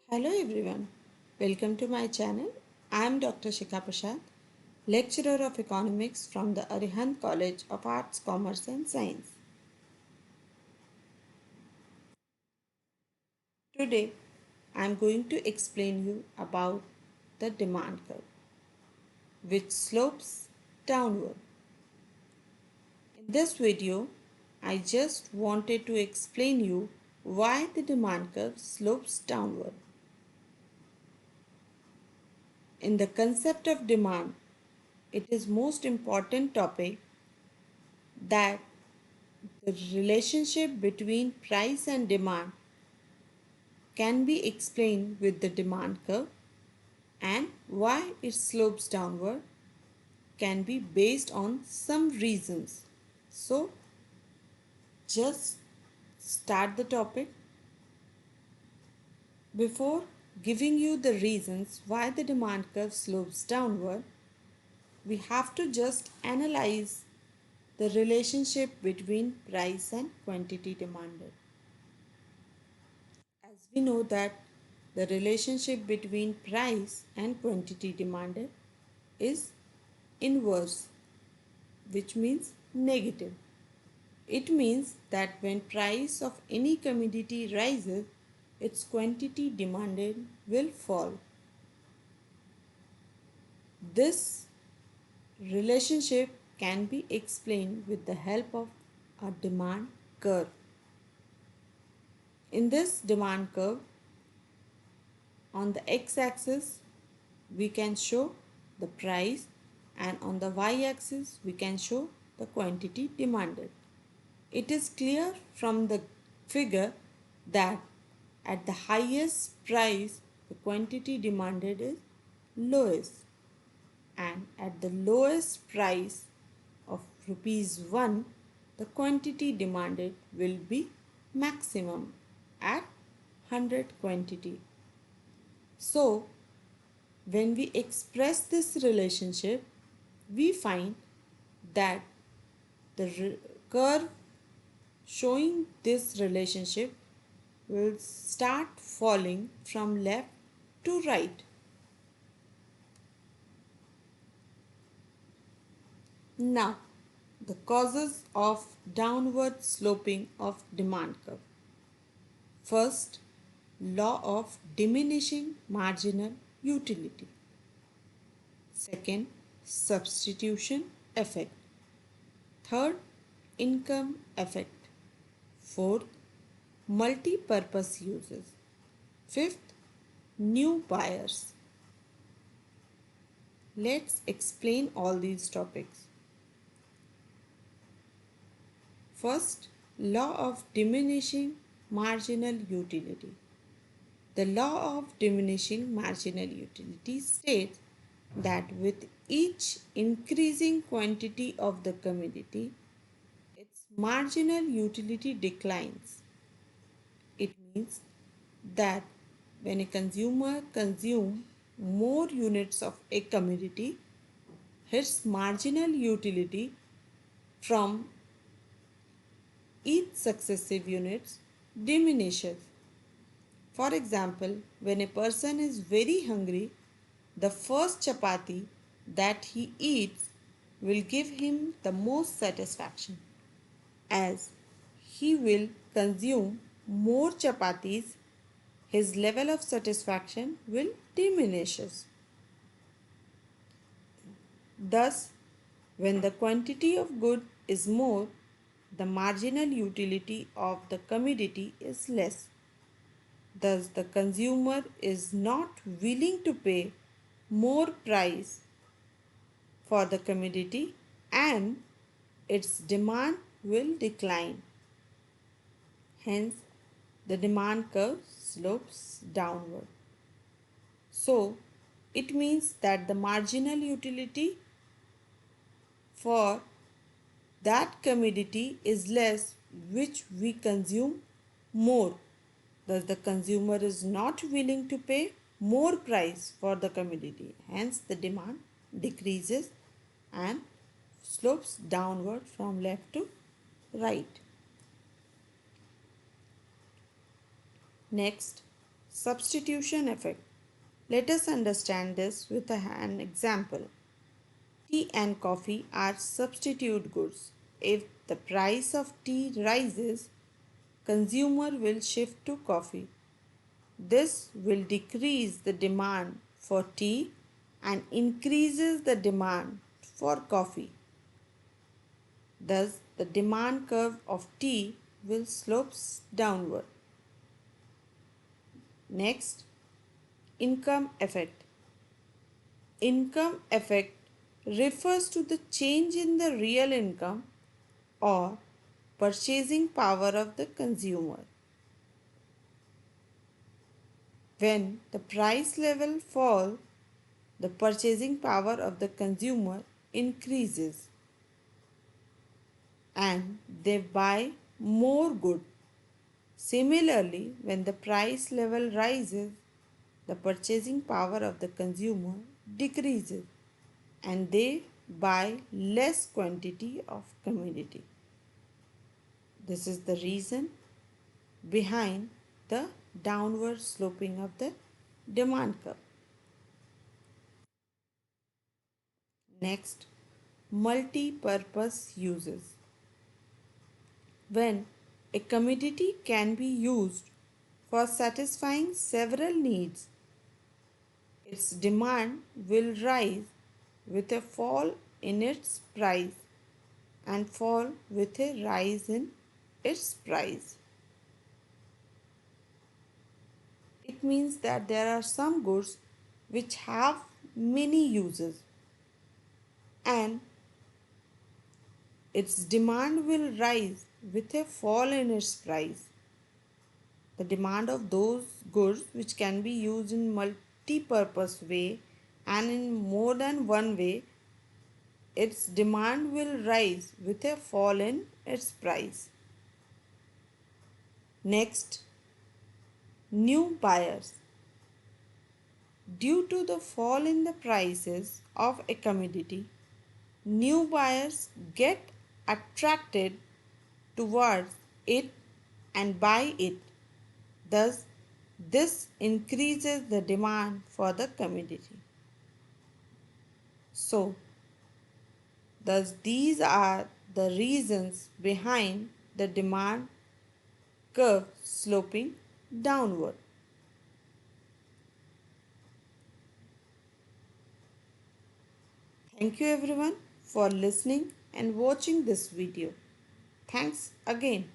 Hello everyone, welcome to my channel. I am Dr. Shikha Prasad, lecturer of economics from the Arihant College of Arts, Commerce and Science. Today I am going to explain you about the demand curve which slopes downward. In this video, I just wanted to explain you why the demand curve slopes downward. In the concept of demand, it is most important topic that the relationship between price and demand can be explained with the demand curve, and why it slopes downward can be based on some reasons. So just start the topic. Before giving you the reasons why the demand curve slopes downward, we have to just analyze the relationship between price and quantity demanded. As we know that the relationship between price and quantity demanded is inverse, which means negative. It means that when price of any commodity rises, its quantity demanded will fall. This relationship can be explained with the help of a demand curve. In this demand curve, on the x-axis, we can show the price, and on the y-axis we can show the quantity demanded. It is clear from the figure that at the highest price the quantity demanded is lowest, and at the lowest price of rupees 1 the quantity demanded will be maximum at 100 quantity. So when we express this relationship, we find that the curve showing this relationship will start falling from left to right. Now, the causes of downward sloping of demand curve. First, law of diminishing marginal utility. Second, substitution effect. Third, income effect. Fourth, multi-purpose uses. Fifth, new buyers. Let's explain all these topics. First, law of diminishing marginal utility. The law of diminishing marginal utility states that with each increasing quantity of the commodity, its marginal utility declines. It means that when a consumer consumes more units of a commodity, its marginal utility from each successive units diminishes. For example, when a person is very hungry, the first chapati that he eats will give him the most satisfaction, as he will consume more chapatis, his level of satisfaction will diminishes. Thus, when the quantity of good is more, the marginal utility of the commodity is less. Thus, the consumer is not willing to pay more price for the commodity, and its demand will decline. Hence, the demand curve slopes downward. So, it means that the marginal utility for that commodity is less, which we consume more. Thus, the consumer is not willing to pay more price for the commodity. Hence, the demand decreases and slopes downward from left to right. Next, Substitution effect. Let us understand this with an example. Tea and coffee are substitute goods. If the price of tea rises, consumer will shift to coffee. This will decrease the demand for tea and increases the demand for coffee. Thus, the demand curve of tea will slope downward. Next, income effect. Income effect refers to the change in the real income or purchasing power of the consumer. When the price level falls, the purchasing power of the consumer increases and they buy more goods. Similarly, when the price level rises, the purchasing power of the consumer decreases and they buy less quantity of commodity. This is the reason behind the downward sloping of the demand curve. Next, multi-purpose uses. When a commodity can be used for satisfying several needs, its demand will rise with a fall in its price and fall with a rise in its price. It means that there are some goods which have many uses and its demand will rise with a fall in its price. The demand of those goods which can be used in multi-purpose way and in more than one way, its demand will rise with a fall in its price. Next, new buyers. Due to the fall in the prices of a commodity, new buyers get attracted towards it and buy it. Thus, this increases the demand for the commodity. So, thus these are the reasons behind the demand curve sloping downward. Thank you everyone for listening and watching this video. Thanks again.